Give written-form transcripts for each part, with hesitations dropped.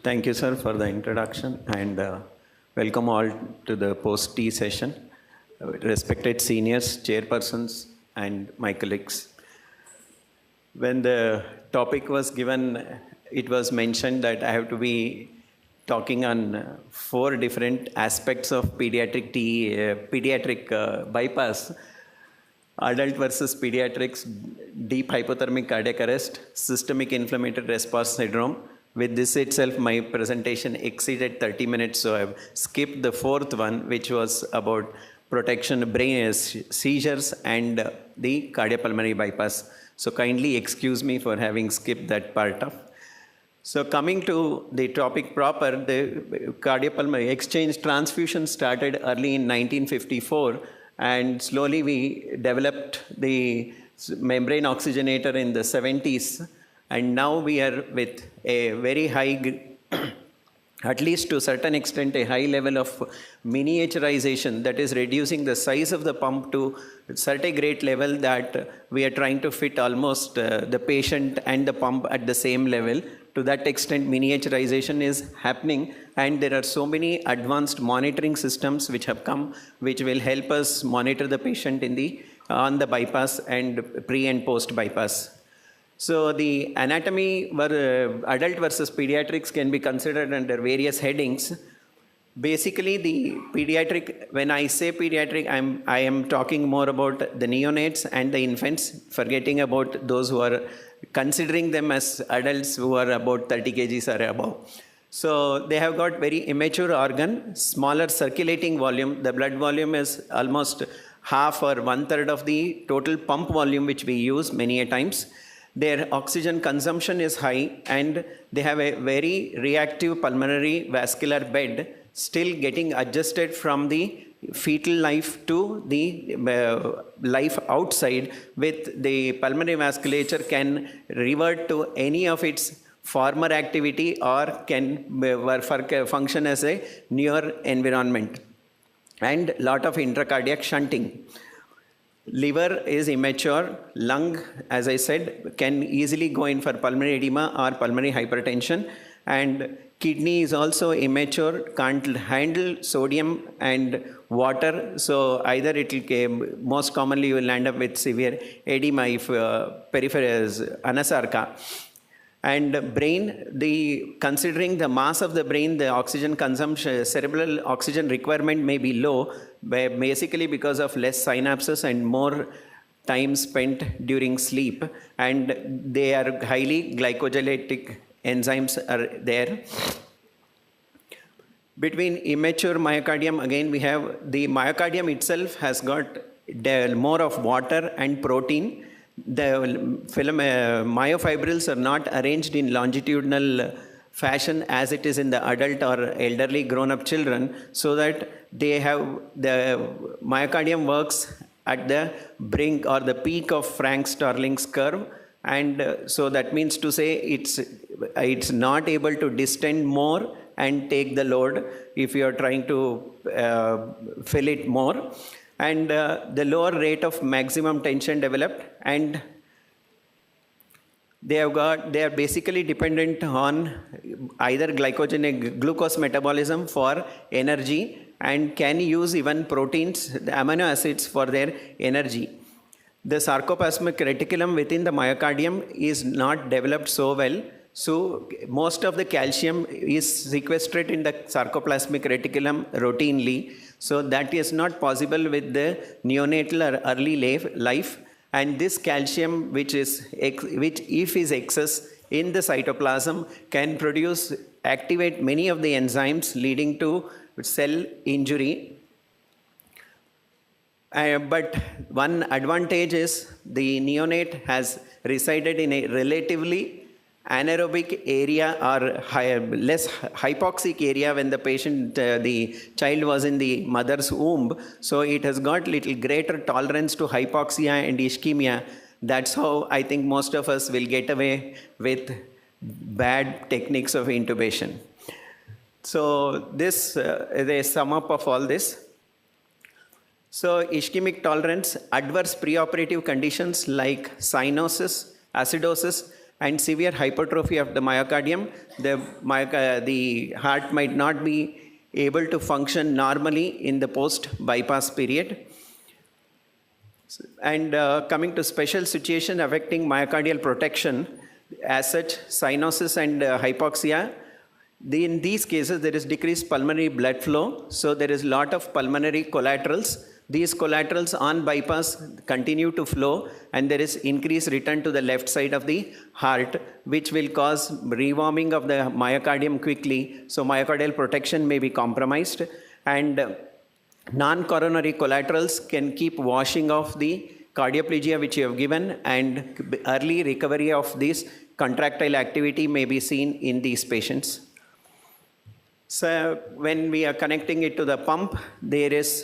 Thank you, sir, for the introduction, and welcome all to the post-T session. Respected seniors, chairpersons, and my colleagues. When the topic was given, it was mentioned that I have to be talking on 4 different aspects of pediatric bypass: adult versus pediatrics, deep hypothermic cardiac arrest, systemic inflammatory response syndrome. With this itself, my presentation exceeded 30 minutes, so I've skipped the 4th one, which was about protection, brain seizures, and the cardiopulmonary bypass. So kindly excuse me for having skipped that part of. So coming to the topic proper, the cardiopulmonary exchange transfusion started early in 1954, and slowly we developed the membrane oxygenator in the 70s, and now we are with a very high, at least to a certain extent, a high level of miniaturization, that is reducing the size of the pump to such a great level that we are trying to fit almost the patient and the pump at the same level. To that extent, miniaturization is happening, and there are so many advanced monitoring systems which have come, which will help us monitor the patient on the bypass and pre and post bypass. So the anatomy adult versus pediatrics can be considered under various headings. Basically, the pediatric, when I say pediatric, I am talking more about the neonates and the infants, forgetting about those who are considering them as adults who are about 30 kgs or above. So they have got very immature organ, smaller circulating volume. The blood volume is almost half or 1/3 of the total pump volume which we use many a times. Their oxygen consumption is high, and they have a very reactive pulmonary vascular bed, still getting adjusted from the fetal life to the life outside. With the pulmonary vasculature can revert to any of its former activity or can function as a newer environment, and lot of intracardiac shunting. Liver is immature. Lung, as I said, can easily go in for pulmonary edema or pulmonary hypertension. And kidney is also immature, can't handle sodium and water. So either it will, most commonly you will end up with severe edema if peripheral is anasarca. And brain, considering the mass of the brain, the oxygen consumption, cerebral oxygen requirement may be low, basically because of less synapses and more time spent during sleep. And they are highly glycolytic enzymes are there. Between immature myocardium, again we have the myocardium itself has got more of water and protein. The myofibrils are not arranged in longitudinal fashion as it is in the adult or elderly grown-up children, so that they have the myocardium works at the brink or the peak of Frank-Starling's curve, and so that means to say it's not able to distend more and take the load if you are trying to fill it more. And the lower rate of maximum tension developed, and they are basically dependent on either glucose metabolism for energy, and can use even proteins, the amino acids, for their energy. The sarcoplasmic reticulum within the myocardium is not developed so well. So most of the calcium is sequestrated in the sarcoplasmic reticulum routinely. So that is not possible with the neonatal or early life. And this calcium, which if is excess in the cytoplasm, can activate many of the enzymes leading to cell injury. But one advantage is the neonate has resided in a relatively anaerobic area or less hypoxic area when the child was in the mother's womb. So it has got little greater tolerance to hypoxia and ischemia. That's how I think most of us will get away with bad techniques of intubation. So this is a sum up of all this. So ischemic tolerance, adverse preoperative conditions like cyanosis, acidosis, and severe hypertrophy of the myocardium. The heart might not be able to function normally in the post-bypass period. And coming to special situation affecting myocardial protection, as such, cyanosis and hypoxia, in these cases, there is decreased pulmonary blood flow, so there is a lot of pulmonary collaterals. These collaterals on bypass continue to flow, and there is increased return to the left side of the heart, which will cause rewarming of the myocardium quickly, so myocardial protection may be compromised, and non-coronary collaterals can keep washing off the cardioplegia which you have given, and early recovery of this contractile activity may be seen in these patients. So when we are connecting it to the pump, the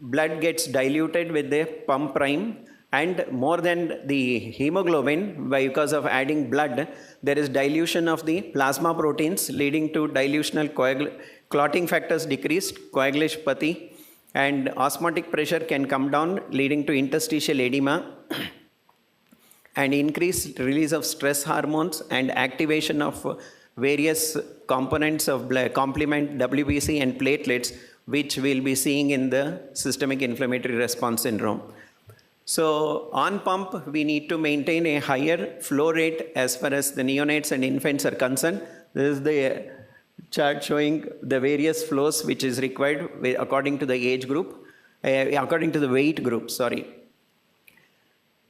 blood gets diluted with the pump prime, and more than the hemoglobin, because of adding blood, there is dilution of the plasma proteins leading to dilutional clotting factors decreased, coagulopathy, and osmotic pressure can come down, leading to interstitial edema, and increased release of stress hormones and activation of various components of blood, complement, WBC, and platelets, which we'll be seeing in the systemic inflammatory response syndrome. So on pump, we need to maintain a higher flow rate as far as the neonates and infants are concerned. This is the chart showing the various flows which is required according to the age group, according to the weight group, sorry.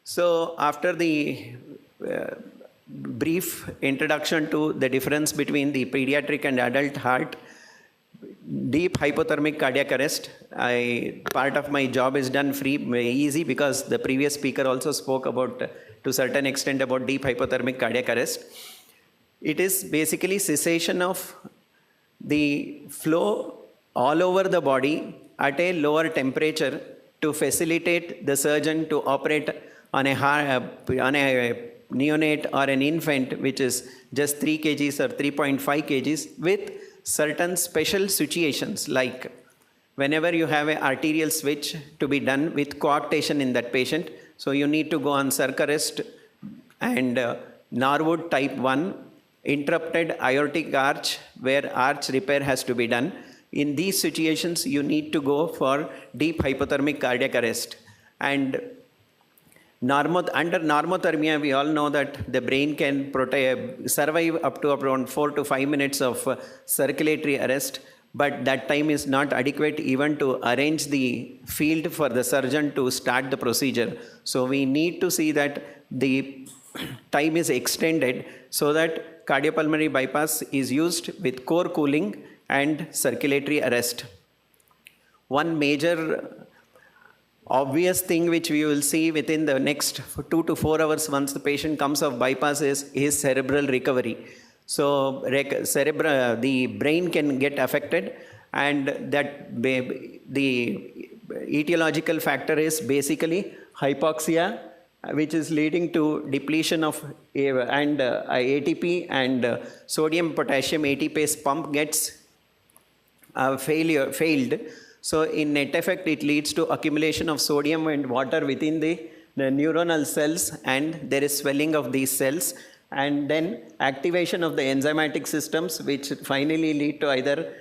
So after the brief introduction to the difference between the pediatric and adult heart, deep hypothermic cardiac arrest, part of my job is done easy because the previous speaker also spoke about, to a certain extent, about deep hypothermic cardiac arrest. It is basically cessation of the flow all over the body at a lower temperature to facilitate the surgeon to operate on a neonate or an infant which is just 3 kgs or 3.5 kgs with certain special situations, like whenever you have an arterial switch to be done with coarctation in that patient, so you need to go on circ arrest and Norwood type 1, interrupted aortic arch where arch repair has to be done. In these situations, you need to go for deep hypothermic cardiac arrest. And under normothermia, we all know that the brain can survive up to around 4 to 5 minutes of circulatory arrest, but that time is not adequate even to arrange the field for the surgeon to start the procedure. So we need to see that the time is extended so that cardiopulmonary bypass is used with core cooling and circulatory arrest. One major obvious thing which we will see within the next 2 to 4 hours once the patient comes off bypass is his cerebral recovery. So the brain can get affected, and that the etiological factor is basically hypoxia, which is leading to depletion of ATP, and sodium potassium ATPase pump gets failed. So in net effect, it leads to accumulation of sodium and water within the neuronal cells, and there is swelling of these cells, and then activation of the enzymatic systems, which finally lead to either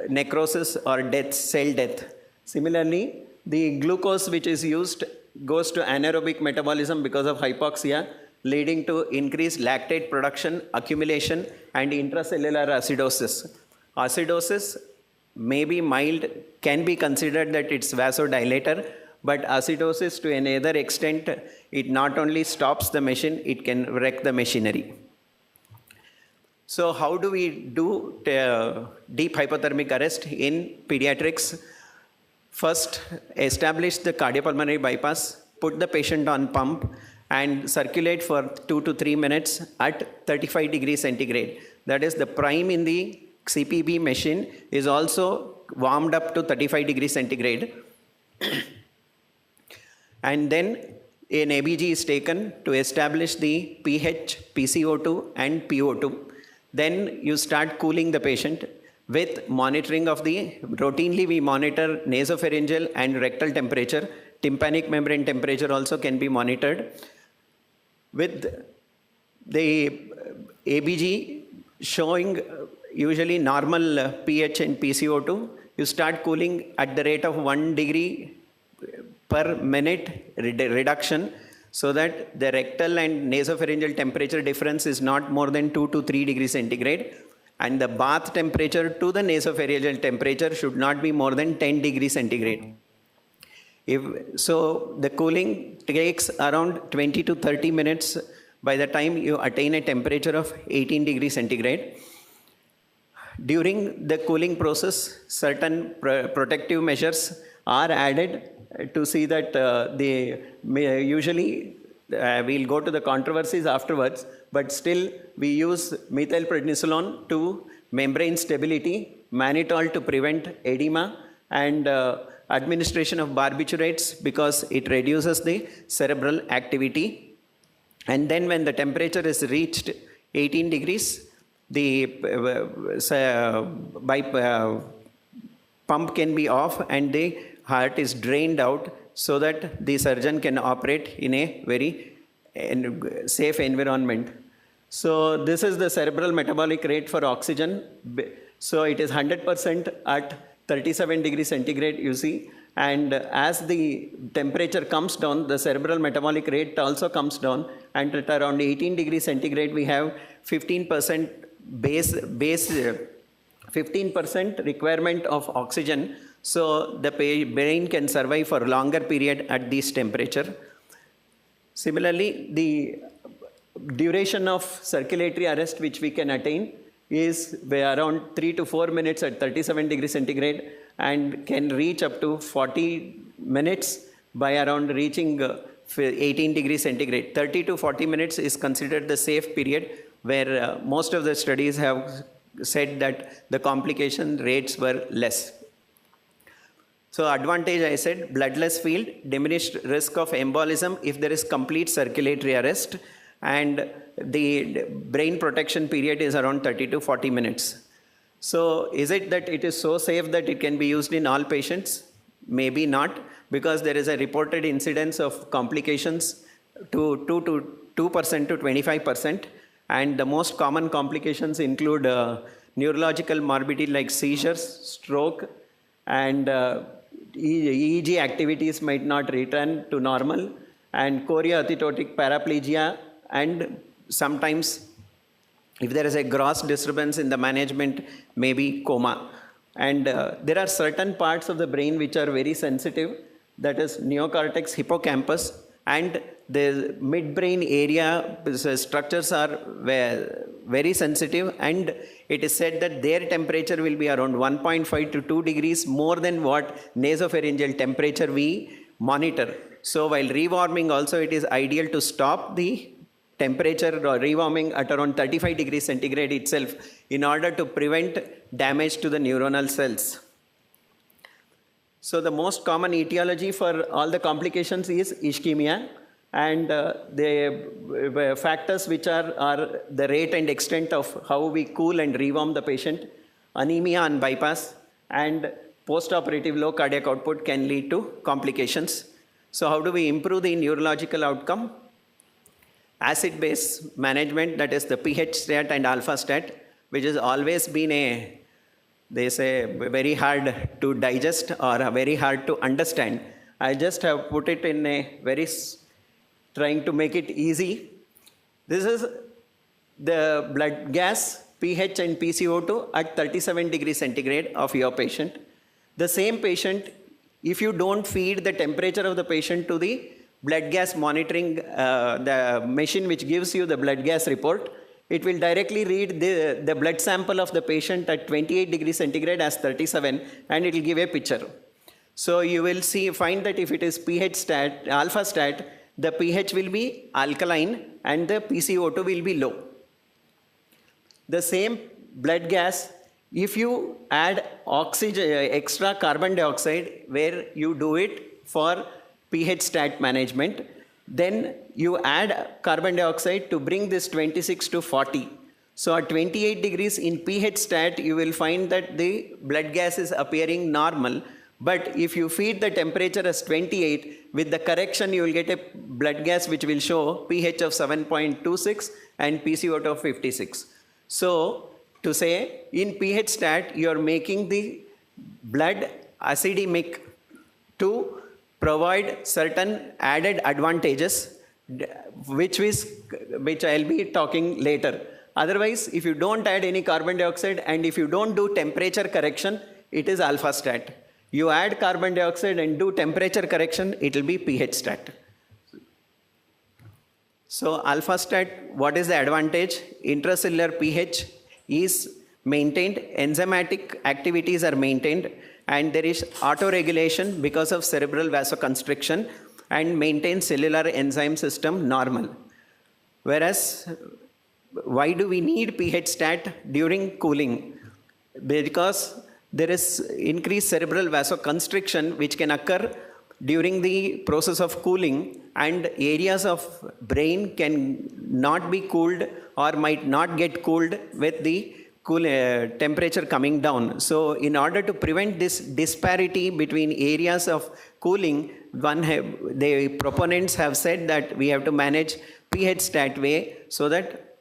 necrosis or death, cell death. Similarly, the glucose which is used goes to anaerobic metabolism because of hypoxia, leading to increased lactate production, accumulation, and intracellular acidosis. Acidosis may be mild, can be considered that it's vasodilator, but acidosis to another extent, it not only stops the machine, it can wreck the machinery. So how do we do deep hypothermic arrest in pediatrics? First, establish the cardiopulmonary bypass, put the patient on pump, and circulate for 2 to 3 minutes at 35 degrees centigrade. That is, the prime in the CPB machine is also warmed up to 35 degrees centigrade. And then an ABG is taken to establish the pH, PCO2 and PO2. Then you start cooling the patient with monitoring of routinely we monitor nasopharyngeal and rectal temperature. Tympanic membrane temperature also can be monitored. with the ABG showing usually normal pH and PCO2, you start cooling at the rate of 1 degree per minute reduction, so that the rectal and nasopharyngeal temperature difference is not more than 2 to 3 degrees centigrade, and the bath temperature to the nasopharyngeal temperature should not be more than 10 degrees centigrade. So the cooling takes around 20 to 30 minutes by the time you attain a temperature of 18 degrees centigrade. During the cooling process, certain protective measures are added to see that usually we'll go to the controversies afterwards, but still we use methylprednisolone to membrane stability, mannitol to prevent edema, and administration of barbiturates because it reduces the cerebral activity. And then when the temperature is reached 18 degrees, the pump can be off and the heart is drained out so that the surgeon can operate in a very safe environment. So this is the cerebral metabolic rate for oxygen. So it is 100% at 37 degrees centigrade, you see. And as the temperature comes down, the cerebral metabolic rate also comes down. And at around 18 degrees centigrade, we have 15% 15% requirement of oxygen. So the brain can survive for a longer period at this temperature. Similarly, the duration of circulatory arrest which we can attain is around 3 to 4 minutes at 37 degrees centigrade and can reach up to 40 minutes by around reaching 18 degrees centigrade. 30 to 40 minutes is considered the safe period where most of the studies have said that the complication rates were less. So advantage, I said, bloodless field, diminished risk of embolism if there is complete circulatory arrest, and the brain protection period is around 30 to 40 minutes. So is it that it is so safe that it can be used in all patients? Maybe not, because there is a reported incidence of complications to 2% to 25%, and the most common complications include neurological morbidity like seizures, stroke, and EEG activities might not return to normal, and choreoathetotic paraplegia, and sometimes if there is a gross disturbance in the management, maybe coma. And there are certain parts of the brain which are very sensitive, that is neocortex, hippocampus, and the midbrain area structures are very sensitive, and it is said that their temperature will be around 1.5 to 2 degrees more than what nasopharyngeal temperature we monitor. So while rewarming also, it is ideal to stop the temperature or rewarming at around 35 degrees centigrade itself in order to prevent damage to the neuronal cells. So the most common etiology for all the complications is ischemia, and the factors which are the rate and extent of how we cool and rewarm the patient, anemia on bypass, and postoperative low cardiac output can lead to complications. So how do we improve the neurological outcome? Acid-base management, that is the pH stat and alpha stat, which has always been they say very hard to digest or very hard to understand. I just have put it in a very trying to make it easy. This is the blood gas, pH and PCO2 at 37 degrees centigrade of your patient. The same patient, if you don't feed the temperature of the patient to the blood gas monitoring, the machine which gives you the blood gas report, it will directly read the blood sample of the patient at 28 degrees centigrade as 37, and it will give a picture. So you will find that if it is pH stat, alpha stat, the pH will be alkaline and the PCO2 will be low. The same blood gas, if you add oxygen, extra carbon dioxide, where you do it for pH stat management, then you add carbon dioxide to bring this 26 to 40. So at 28 degrees in pH stat, you will find that the blood gas is appearing normal. But if you feed the temperature as 28, With the correction, you will get a blood gas which will show pH of 7.26 and PCO2 of 56. So, to say, in pH stat, you are making the blood acidemic to provide certain added advantages, which I'll be talking later. Otherwise, if you don't add any carbon dioxide and if you don't do temperature correction, it is alpha stat. You add carbon dioxide and do temperature correction, it will be pH stat. So alpha stat, what is the advantage? Intracellular pH is maintained, enzymatic activities are maintained, and there is autoregulation because of cerebral vasoconstriction and maintain cellular enzyme system normal. Whereas, why do we need pH stat during cooling? Because there is increased cerebral vasoconstriction which can occur during the process of cooling, and areas of brain can not be cooled or might not get cooled with the temperature coming down. So in order to prevent this disparity between areas of cooling, the proponents have said that we have to manage pH stat way so that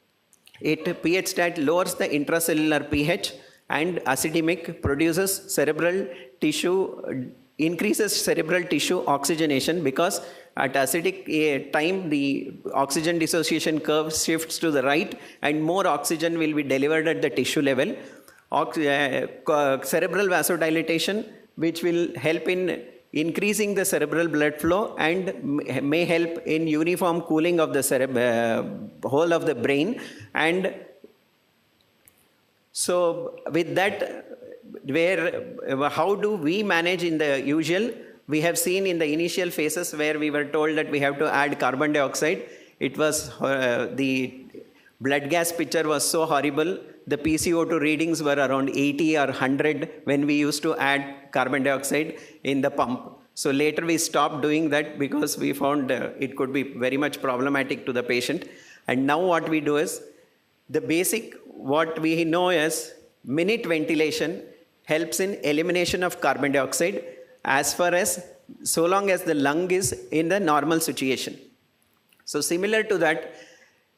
pH stat lowers the intracellular pH and acidemic produces cerebral tissue, increases cerebral tissue oxygenation, because at acidic time the oxygen dissociation curve shifts to the right and more oxygen will be delivered at the tissue level. Cerebral vasodilation, which will help in increasing the cerebral blood flow and may help in uniform cooling of the whole of the brain. And so with that, how do we manage in the usual? We have seen in the initial phases where we were told that we have to add carbon dioxide. It was, the blood gas picture was so horrible. The PCO2 readings were around 80 or 100 when we used to add carbon dioxide in the pump. So later we stopped doing that because we found it could be very much problematic to the patient. And now what we do is, the basic, what we know is minute ventilation helps in elimination of carbon dioxide as far as, so long as the lung is in the normal situation. So similar to that,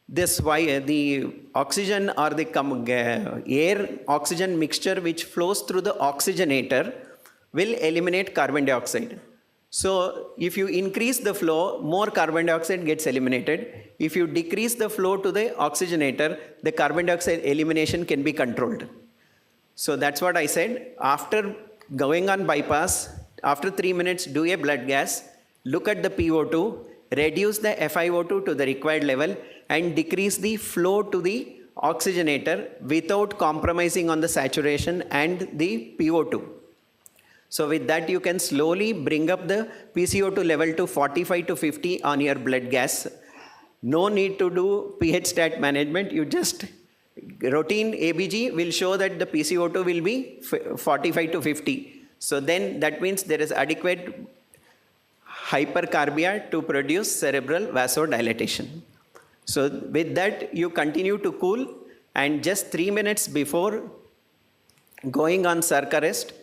the oxygen or the air oxygen mixture which flows through the oxygenator will eliminate carbon dioxide. So if you increase the flow, more carbon dioxide gets eliminated. If you decrease the flow to the oxygenator, the carbon dioxide elimination can be controlled. So that's what I said. After going on bypass, after 3 minutes, do a blood gas, look at the PO2, reduce the FiO2 to the required level, and decrease the flow to the oxygenator without compromising on the saturation and the PO2. So with that, you can slowly bring up the PCO2 level to 45 to 50 on your blood gas. No need to do pH stat management. You just, routine ABG will show that the PCO2 will be 45 to 50. So then that means there is adequate hypercarbia to produce cerebral vasodilatation. So with that, you continue to cool, and just 3 minutes before going on circ arrest,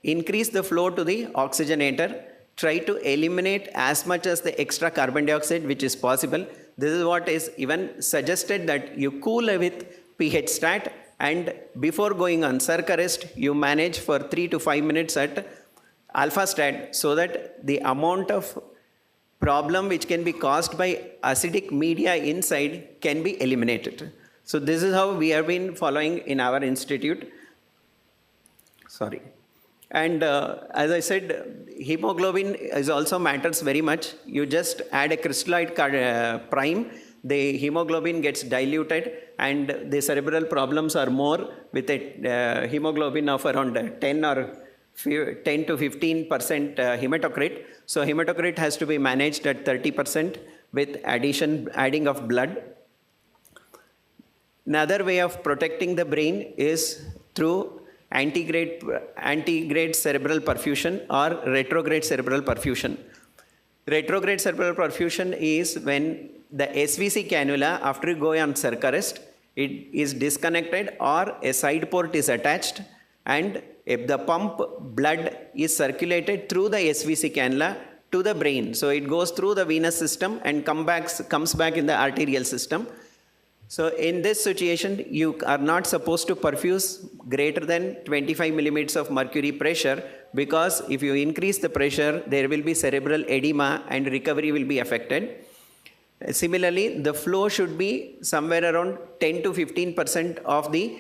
increase the flow to the oxygenator, try to eliminate as much as the extra carbon dioxide which is possible. This is what is even suggested, that you cool with pH stat, and before going on circ arrest, you manage for 3 to 5 minutes at alpha stat, so that the amount of problem which can be caused by acidic media inside can be eliminated. So this is how we have been following in our institute. Sorry. And as I said, hemoglobin is also matters very much. You just add a crystalloid prime, the hemoglobin gets diluted, and the cerebral problems are more with a hemoglobin of around 10 to 15% hematocrit. So hematocrit has to be managed at 30% with adding of blood. Another way of protecting the brain is through antegrade cerebral perfusion or retrograde cerebral perfusion. Retrograde cerebral perfusion is when the SVC cannula, after you go on circ arrest, it is disconnected or a side port is attached, and if the pump blood is circulated through the SVC cannula to the brain. So it goes through the venous system and comes back in the arterial system. So in this situation, you are not supposed to perfuse greater than 25 millimeters of mercury pressure, because if you increase the pressure, there will be cerebral edema and recovery will be affected. Similarly, the flow should be somewhere around 10 to 15% of the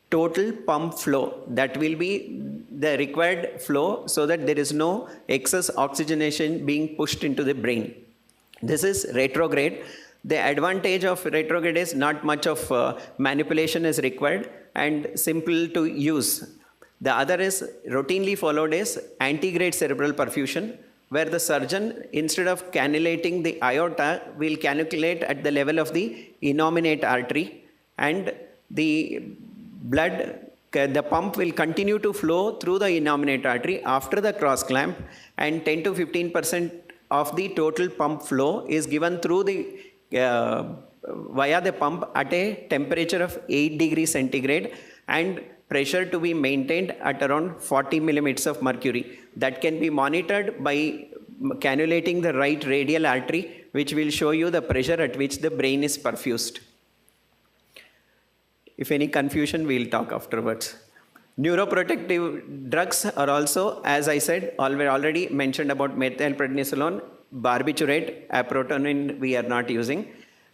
total pump flow. That will be the required flow so that there is no excess oxygenation being pushed into the brain. This is retrograde. The advantage of retrograde is not much of manipulation is required and simple to use. The other is routinely followed is antegrade cerebral perfusion, where the surgeon, instead of cannulating the aorta, will cannulate at the level of the innominate artery, and the blood, the pump will continue to flow through the innominate artery after the cross clamp, and 10 to 15% of the total pump flow is given through the via the pump at a temperature of 8 degrees centigrade and pressure to be maintained at around 40 millimeters of mercury. That can be monitored by cannulating the right radial artery, which will show you the pressure at which the brain is perfused. If any confusion, we'll talk afterwards. Neuroprotective drugs are also, as I said, already mentioned about methylprednisolone, barbiturate, aproctenone we are not using.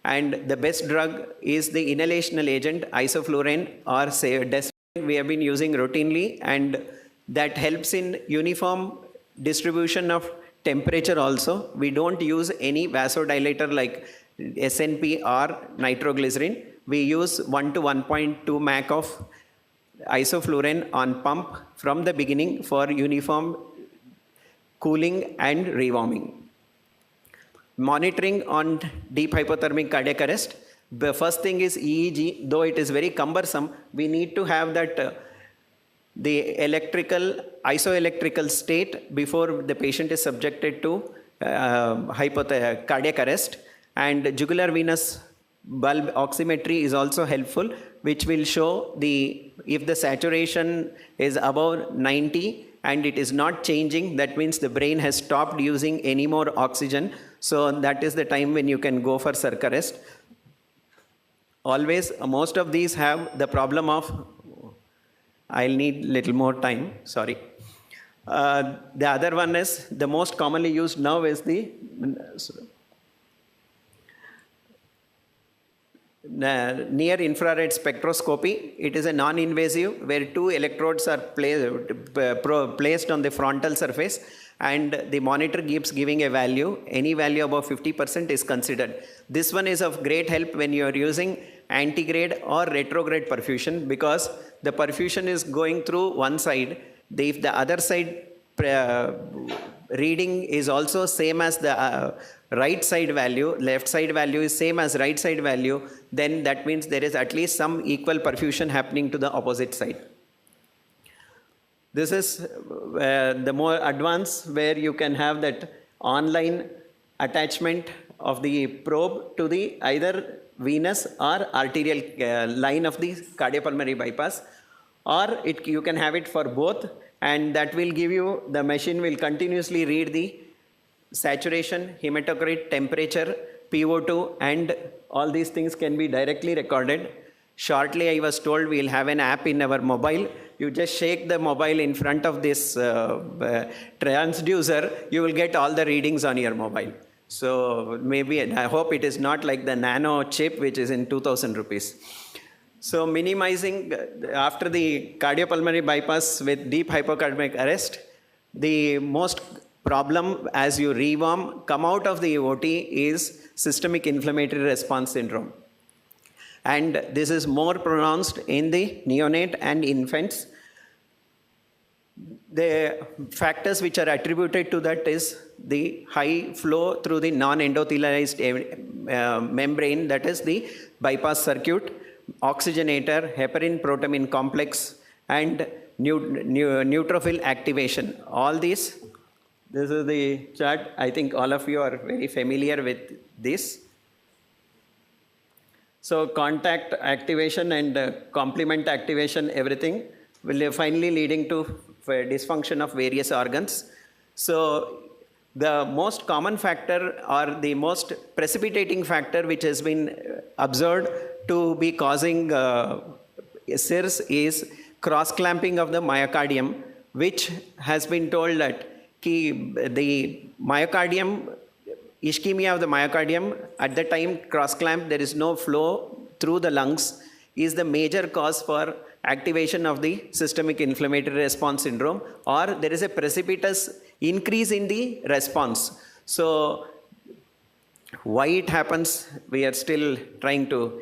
And the best drug is the inhalational agent, isoflurane or desmorphine, we have been using routinely, and that helps in uniform distribution of temperature also. We don't use any vasodilator like SNP or nitroglycerin. We use 1 to 1.2 Mac of isoflurane on pump from the beginning for uniform cooling and rewarming. Monitoring on deep hypothermic cardiac arrest. The first thing is EEG. Though it is very cumbersome, we need to have that the isoelectrical state before the patient is subjected to cardiac arrest. And jugular venous bulb oximetry is also helpful, which will show if the saturation is above 90 and it is not changing, that means the brain has stopped using any more oxygen. So that is the time when you can go for circ arrest. Always, most of these have the problem of, I'll need little more time, sorry. The other one is, the most commonly used now is the near infrared spectroscopy. It is a non-invasive where 2 electrodes are placed on the frontal surface, and the monitor keeps giving a value. Any value above 50% is considered. This one is of great help when you are using antegrade or retrograde perfusion, because the perfusion is going through one side. If the other side reading is also same as the right side value, left side value is same as right side value, then that means there is at least some equal perfusion happening to the opposite side. This is the more advanced, where you can have that online attachment of the probe to the either venous or arterial line of the cardiopulmonary bypass, or you can have it for both, and that will give you, the machine will continuously read the saturation, hematocrit, temperature, PO2, and all these things can be directly recorded. Shortly, I was told we'll have an app in our mobile. You just shake the mobile in front of this transducer, you will get all the readings on your mobile. So maybe, I hope it is not like the nano chip, which is in 2,000 rupees. So minimizing, after the cardiopulmonary bypass with deep hypothermic arrest, the most problem as you rewarm, come out of the OT is systemic inflammatory response syndrome. And this is more pronounced in the neonate and infants. The factors which are attributed to that is the high flow through the non-endothelialized membrane, that is the bypass circuit, oxygenator, heparin protamine complex, and neutrophil activation. All these, this is the chart. I think all of you are very familiar with this. So contact activation and complement activation, everything will finally leading to dysfunction of various organs. So The most common factor or the most precipitating factor which has been observed to be causing CIRS is cross-clamping of the myocardium, which has been told that the myocardium, ischemia of the myocardium, at the time cross-clamp, there is no flow through the lungs, is the major cause for activation of the systemic inflammatory response syndrome, or there is a precipitous increase in the response. So why it happens, we are still trying to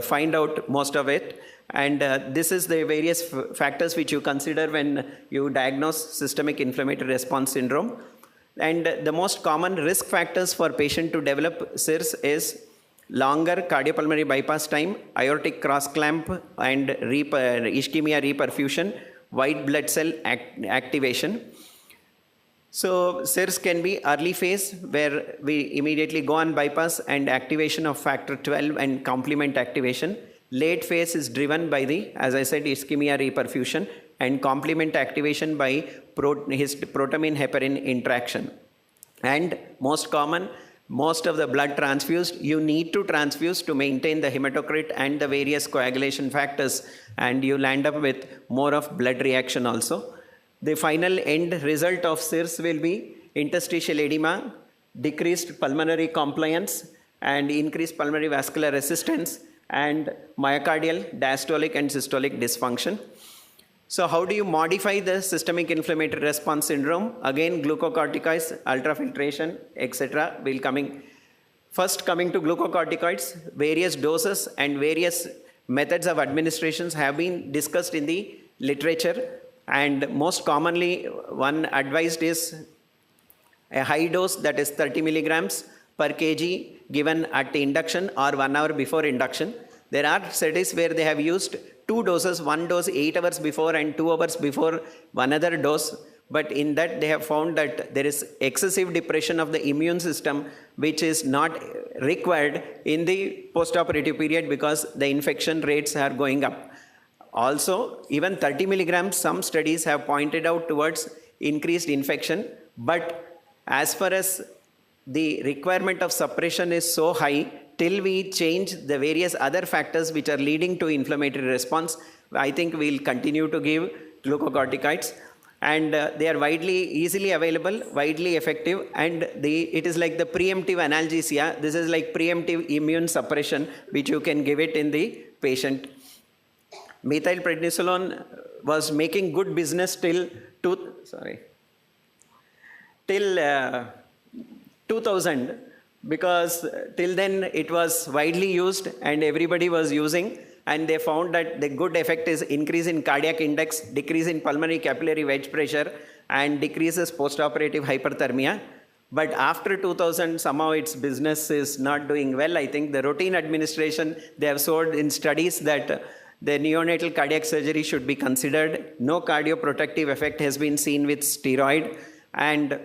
find out most of it. And this is the various factors which you consider when you diagnose systemic inflammatory response syndrome. And the most common risk factors for patient to develop CIRS is longer cardiopulmonary bypass time, aortic cross-clamp, and ischemia reperfusion, white blood cell activation. So CIRS can be early phase, where we immediately go on bypass and activation of factor 12 and complement activation. Late phase is driven by the, as I said, ischemia reperfusion and complement activation by protamine heparin interaction. And most common, most of the blood transfused, you need to transfuse to maintain the hematocrit and the various coagulation factors, and you land up with more of blood reaction also. The final end result of CIRS will be interstitial edema, decreased pulmonary compliance, and increased pulmonary vascular resistance, and myocardial diastolic and systolic dysfunction. So how do you modify the systemic inflammatory response syndrome? Again, glucocorticoids, ultrafiltration, etc. will coming. First, coming to glucocorticoids, various doses and various methods of administrations have been discussed in the literature, and most commonly one advised is a high dose, that is 30 milligrams per kg, given at induction or 1 hour before induction. There are studies where they have used two doses, one dose 8 hours before and 2 hours before one other dose. But in that they have found that there is excessive depression of the immune system, which is not required in the postoperative period because the infection rates are going up. Also, even 30 milligrams, some studies have pointed out towards increased infection. But as far as the requirement of suppression is so high, till we change the various other factors which are leading to inflammatory response, I think we'll continue to give glucocorticoids. And they are widely, easily available, widely effective, and it is like the preemptive analgesia. This is like preemptive immune suppression, which you can give it in the patient. Methylprednisolone was making good business till 2000, because till then it was widely used and everybody was using, and they found that the good effect is increase in cardiac index, decrease in pulmonary capillary wedge pressure, and decreases postoperative hyperthermia. But after 2000, somehow its business is not doing well. I think the routine administration, they have showed in studies that the neonatal cardiac surgery should be considered. No cardioprotective effect has been seen with steroid, and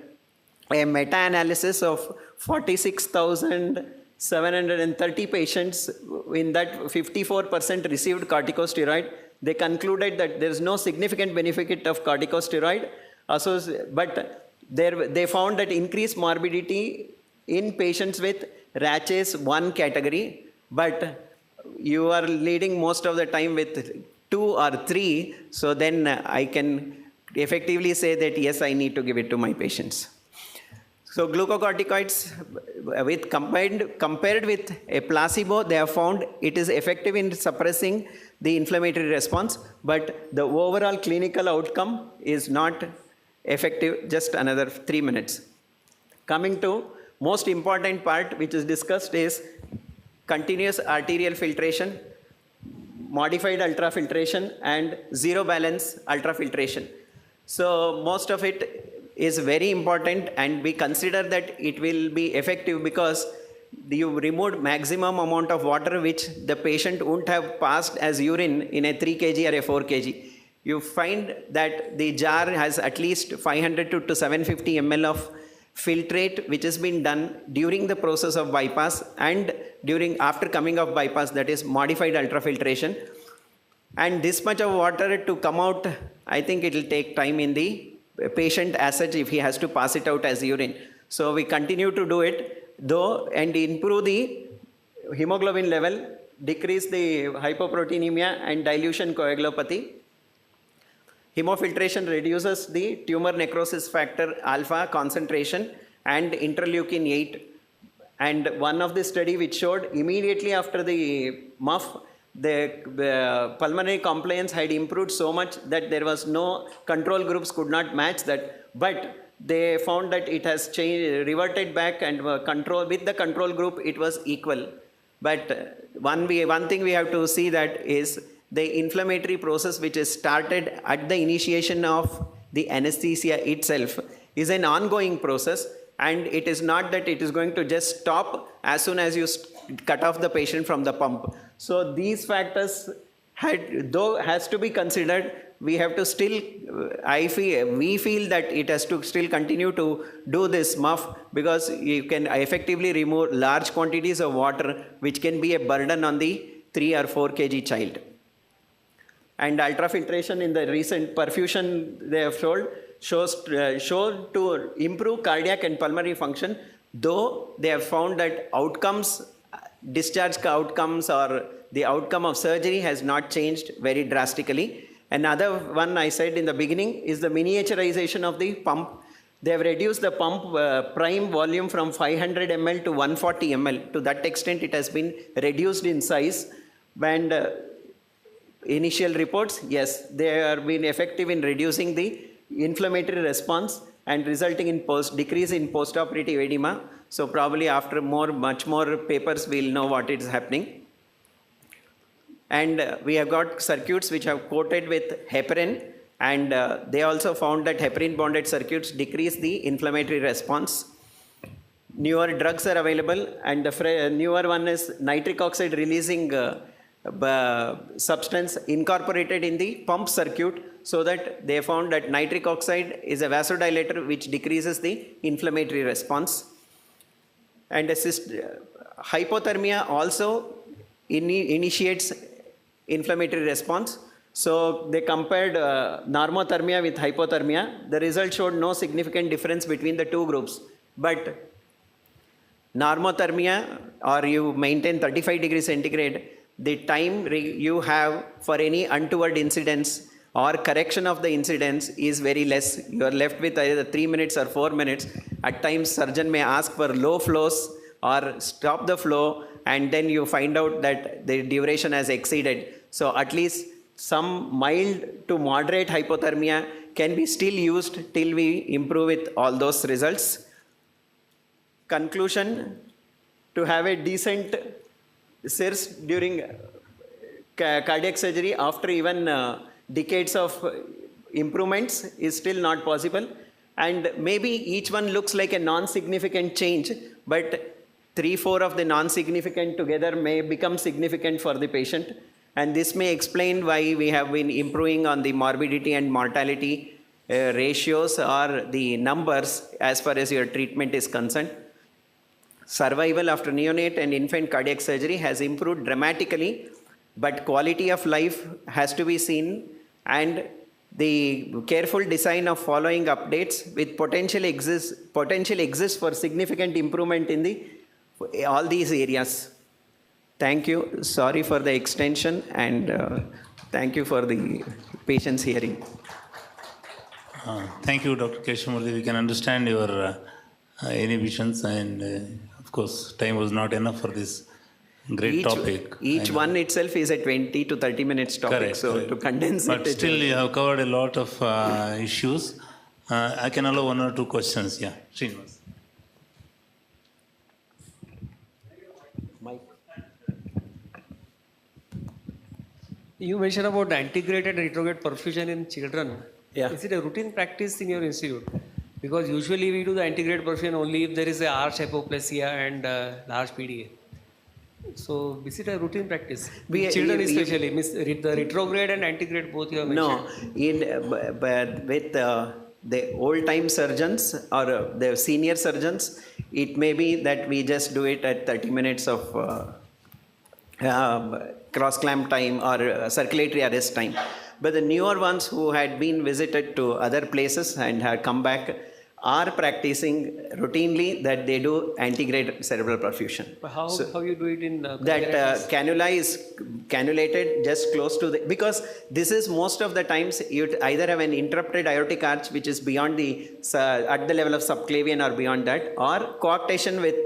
a meta-analysis of 46,730 patients, in that 54% received corticosteroid. They concluded that there is no significant benefit of corticosteroid, but they found that increased morbidity in patients with RACHES 1 category, but you are leading most of the time with 2 or 3, so then I can effectively say that yes, I need to give it to my patients. So glucocorticoids, compared with a placebo, they have found it is effective in suppressing the inflammatory response, but the overall clinical outcome is not effective. Just another 3 minutes. Coming to most important part which is discussed is continuous arterial filtration, modified ultrafiltration, and zero balance ultrafiltration. So most of it is very important, and we consider that it will be effective because you removed maximum amount of water which the patient wouldn't have passed as urine in a 3 kg or a 4 kg. You find that the jar has at least 500 to 750 ml of filtrate which has been done during the process of bypass and after coming off bypass, that is modified ultrafiltration. And this much of water to come out, I think it will take time in the patient as such if he has to pass it out as urine. So we continue to do it though and improve the hemoglobin level, decrease the hypoproteinemia and dilution coagulopathy. Hemofiltration reduces the tumor necrosis factor alpha concentration and interleukin 8. And one of the study which showed immediately after the MUF, the pulmonary compliance had improved so much that there was no control groups could not match that, but they found that it has changed, reverted back, and control with the control group it was equal. But one thing we have to see that is the inflammatory process which is started at the initiation of the anesthesia itself is an ongoing process, and it is not that it is going to just stop as soon as you cut off the patient from the pump. So these factors has to be considered. We have to still, we feel that it has to still continue to do this MUF, because you can effectively remove large quantities of water which can be a burden on the 3 or 4 kg child. And ultrafiltration in the recent perfusion they have showed to improve cardiac and pulmonary function, though they have found that outcomes, discharge outcomes or the outcome of surgery has not changed very drastically. Another one I said in the beginning is the miniaturization of the pump. They have reduced the pump prime volume from 500 ml to 140 ml. To that extent it has been reduced in size, and initial reports, yes, they have been effective in reducing the inflammatory response and resulting in decrease in postoperative edema. So probably after much more papers we'll know what is happening. And we have got circuits which have coated with heparin, and they also found that heparin bonded circuits decrease the inflammatory response. Newer drugs are available, and the newer one is nitric oxide releasing substance incorporated in the pump circuit, so that they found that nitric oxide is a vasodilator which decreases the inflammatory response. And hypothermia also initiates inflammatory response. So they compared normothermia with hypothermia. The result showed no significant difference between the two groups. But normothermia, or you maintain 35 degrees centigrade, the time you have for any untoward incidents or correction of the incidents is very less. You are left with either 3 minutes or 4 minutes. At times surgeon may ask for low flows or stop the flow, and then you find out that the duration has exceeded. So at least some mild to moderate hypothermia can be still used till we improve with all those results. Conclusion: to have a decent CIRS during cardiac surgery after even decades of improvements is still not possible, and maybe each one looks like a non-significant change, but 3-4 of the non-significant together may become significant for the patient, and this may explain why we have been improving on the morbidity and mortality ratios or the numbers as far as your treatment is concerned. Survival after neonate and infant cardiac surgery has improved dramatically, but quality of life has to be seen, and the careful design of following updates with potential exists for significant improvement in all these areas. Thank you. Sorry for the extension, and thank you for the patience hearing. Thank you, Dr. Keshamurthy. We can understand your inhibitions, and of course, time was not enough for this great topic. Each one itself is a 20 to 30 minutes topic, correct, so correct. To condense but still you have covered a lot of issues. I can allow 1 or 2 questions. Yeah, Srinivas. You mentioned about antegrade and retrograde perfusion in children. Yeah. Is it a routine practice in your institute? Because usually we do the antegrade perfusion only if there is a arch hypoplasia and large PDA. So is it a routine practice? Children especially, the retrograde and antegrade both you have mentioned. No, but with the old-time surgeons or the senior surgeons, it may be that we just do it at 30 minutes of cross-clamp time or circulatory arrest time. But the newer ones who had been visited to other places and had come back are practicing routinely that they do antegrade cerebral perfusion. But how you do it in That cannula is cannulated just close to the, because this is most of the times you either have an interrupted aortic arch which is beyond the at the level of subclavian or beyond that, or coarctation with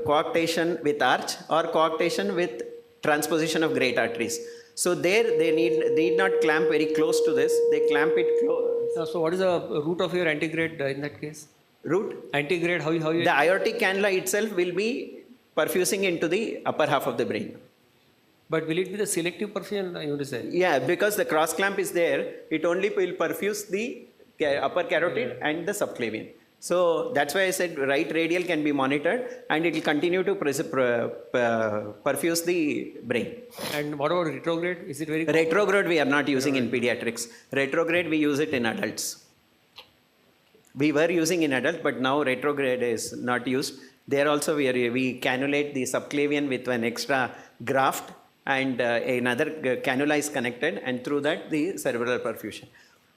coarctation with arch or coarctation with transposition of great arteries. So there they need not clamp very close to this. They clamp it close. So what is the route of your antegrade in that case? Route? Antegrade, how you? The aortic cannula itself will be perfusing into the upper half of the brain. But will it be the selective perfusion, you want to say? Yeah, because the cross clamp is there, it only will perfuse the upper carotid and the subclavian. So that's why I said right radial can be monitored and it will continue to perfuse the brain. And what about retrograde? Is it very common? Retrograde we are not using in pediatrics. Retrograde we use it in adults. We were using in adults, but now retrograde is not used. There also we cannulate the subclavian with an extra graft and another cannula is connected, and through that the cerebral perfusion.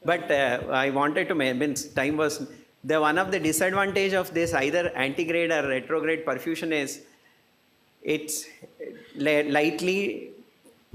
But I wanted to mention, time was, one of the disadvantage of this either antegrade or retrograde perfusion is it's lightly,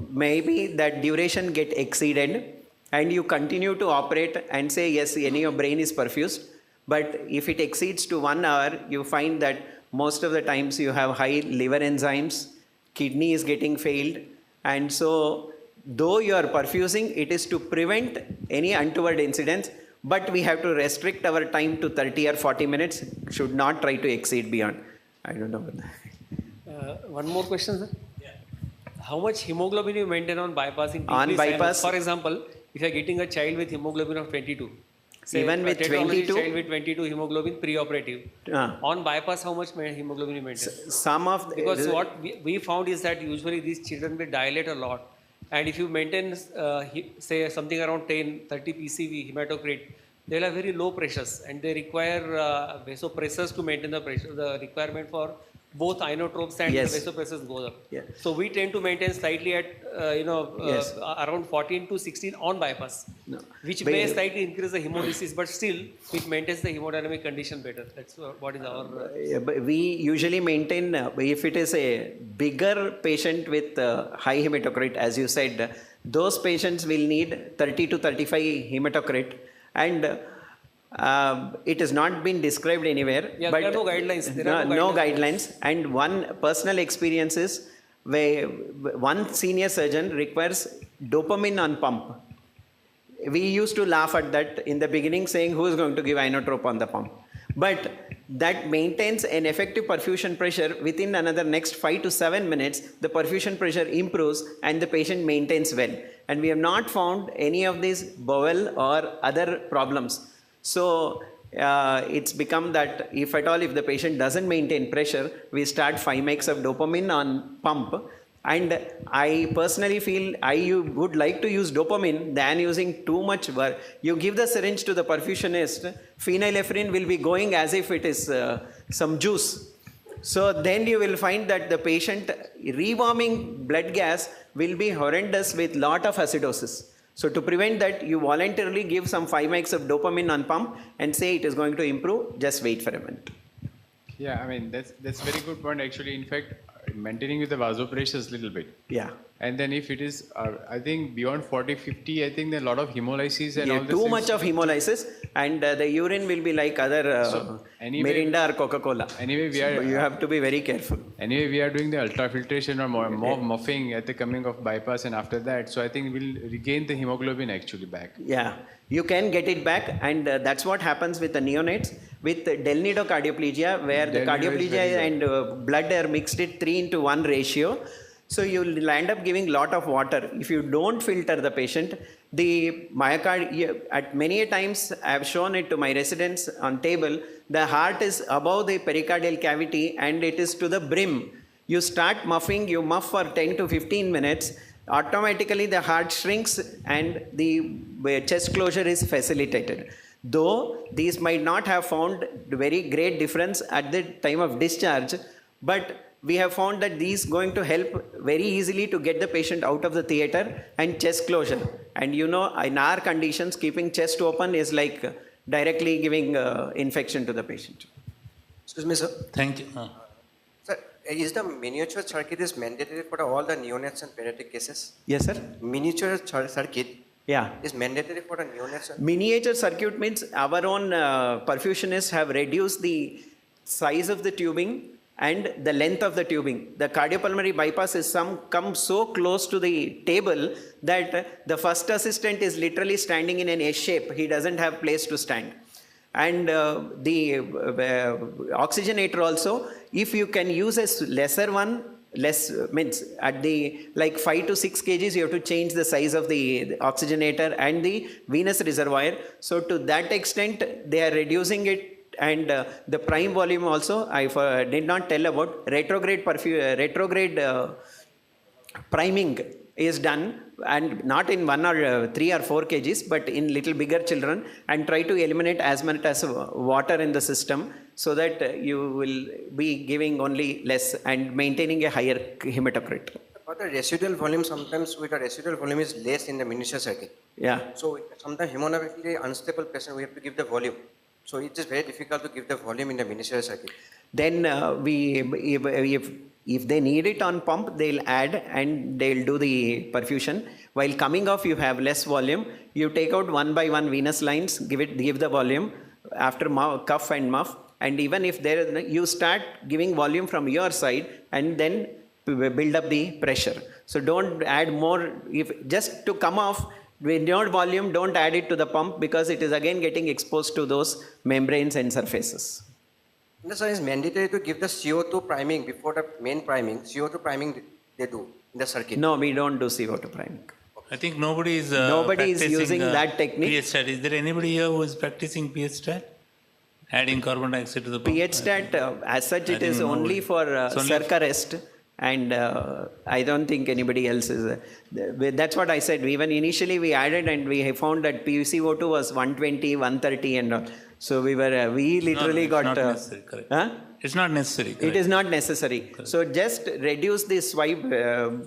maybe that duration get exceeded and you continue to operate and say yes, any of brain is perfused. But if it exceeds to 1 hour, you find that most of the times you have high liver enzymes, kidney is getting failed, and so though you are perfusing, it is to prevent any untoward incidents, but we have to restrict our time to 30 or 40 minutes, should not try to exceed beyond. I don't know. One more question, sir. Yeah. How much hemoglobin you maintain on bypassing? On bypass? For example, if you are getting a child with hemoglobin of 22, say even with 22? Child with 22 hemoglobin preoperative. On bypass, how much hemoglobin you maintain? Some of because what we found is that usually these children will dilate a lot, and if you maintain say something around 10-30 PCV hematocrit, they'll have very low pressures and they require vasopressors to maintain the pressure. The requirement for both inotropes and yes. the vasopressors goes up. Yeah. So we tend to maintain slightly at yes. around 14 to 16 on bypass, no. which may slightly increase the hemolysis, but still it maintains the hemodynamic condition better. That's what is our. But we usually maintain if it is a bigger patient with high hematocrit, as you said, those patients will need 30 to 35 hematocrit, and it has not been described anywhere. Yeah, but there are no guidelines. No guidelines. And one personal experience is where one senior surgeon requires dopamine on pump. We used to laugh at that in the beginning, saying who is going to give inotrope on the pump. But that maintains an effective perfusion pressure within another next 5 to 7 minutes. The perfusion pressure improves and the patient maintains well. And we have not found any of these bowel or other problems. So it's become that if at all, if the patient doesn't maintain pressure, we start 5 mg of dopamine on pump. And I personally feel I would like to use dopamine than using too much work. You give the syringe to the perfusionist, phenylephrine will be going as if it is some juice. So then you will find that the patient rewarming blood gas will be horrendous with lot of acidosis. So to prevent that, you voluntarily give some 5 mg of dopamine on pump and say it is going to improve, just wait for a minute. Yeah, I mean, that's very good point actually. In fact, maintaining with the vasopressors a little bit. Yeah. And then if it is, I think beyond 40, 50, I think there are a lot of hemolysis and all this. Too much of hemolysis, and the urine will be like other Mirinda or Coca-Cola. Anyway, you have to be very careful. Anyway, we are doing the ultrafiltration or more muffing at the coming of bypass and after that. So I think we'll regain the hemoglobin actually back. Yeah, you can get it back, and that's what happens with the neonates. With del nido cardioplegia, where the cardioplegia and blood are mixed at 3:1 ratio. So you will end up giving lot of water. If you don't filter the patient, the myocard, at many times I have shown it to my residents on table, the heart is above the pericardial cavity and it is to the brim. You start muffing, you muff for 10 to 15 minutes, automatically the heart shrinks and the chest closure is facilitated. Though these might not have found very great difference at the time of discharge, but we have found that these going to help very easily to get the patient out of the theater and chest closure. And you know, in our conditions, keeping chest open is like directly giving infection to the patient. Excuse me, sir. Thank you. Sir, is the miniature circuit is mandatory for all the neonates and pediatric cases? Yes, sir? Miniature circuit Yeah. is mandatory for the neonates and Miniature circuit means our own perfusionists have reduced the size of the tubing and the length of the tubing. The cardiopulmonary bypass is come so close to the table that the first assistant is literally standing in an S shape. He doesn't have place to stand. And the oxygenator also, if you can use a lesser one, less means at the like 5 to 6 kgs, you have to change the size of the oxygenator and the venous reservoir. So to that extent, they are reducing it. And the prime volume also, I did not tell about retrograde priming is done, and not in 1 or 3 or 4 kgs, but in little bigger children, and try to eliminate as much as water in the system, so that you will be giving only less and maintaining a higher hematocrit. but the residual volume sometimes with the residual volume is less in the miniature circuit. Yeah. So sometimes hemodynamically unstable patient we have to give the volume. So it is very difficult to give the volume in the miniature circuit. Then if they need it on pump, they'll add and they'll do the perfusion. While coming off, you have less volume. You take out 1 by 1 venous lines, give the volume after cuff and muff. And even if you start giving volume from your side and then build up the pressure. So don't add more. If just to come off, with no volume, don't add it to the pump, because it is again getting exposed to those membranes and surfaces. And so it's mandatory to give the CO2 priming before the main priming. CO2 priming they do in the circuit. No, we don't do CO2 priming. I think nobody is Nobody is using that technique. pH stat. Is there anybody here who is practicing pH stat? Adding carbon dioxide to the pump? pH stat, as such, it is only for circ arrest. And I don't think anybody else is. That's what I said. Even initially we added and we found that PuCO2 was 120, 130 and all. So we literally got. Not necessary, correct. Huh? It's not necessary. Correct. It is not necessary. Correct. So just reduce the swipe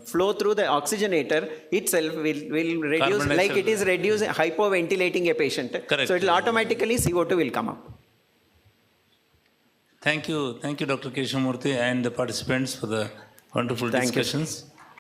flow through the oxygenator itself will reduce, like it is reduce hypoventilating a patient. Correct. So it will automatically CO2 will come up. Thank you, Dr. Keshamurthy and the participants for the wonderful Thank you. discussions.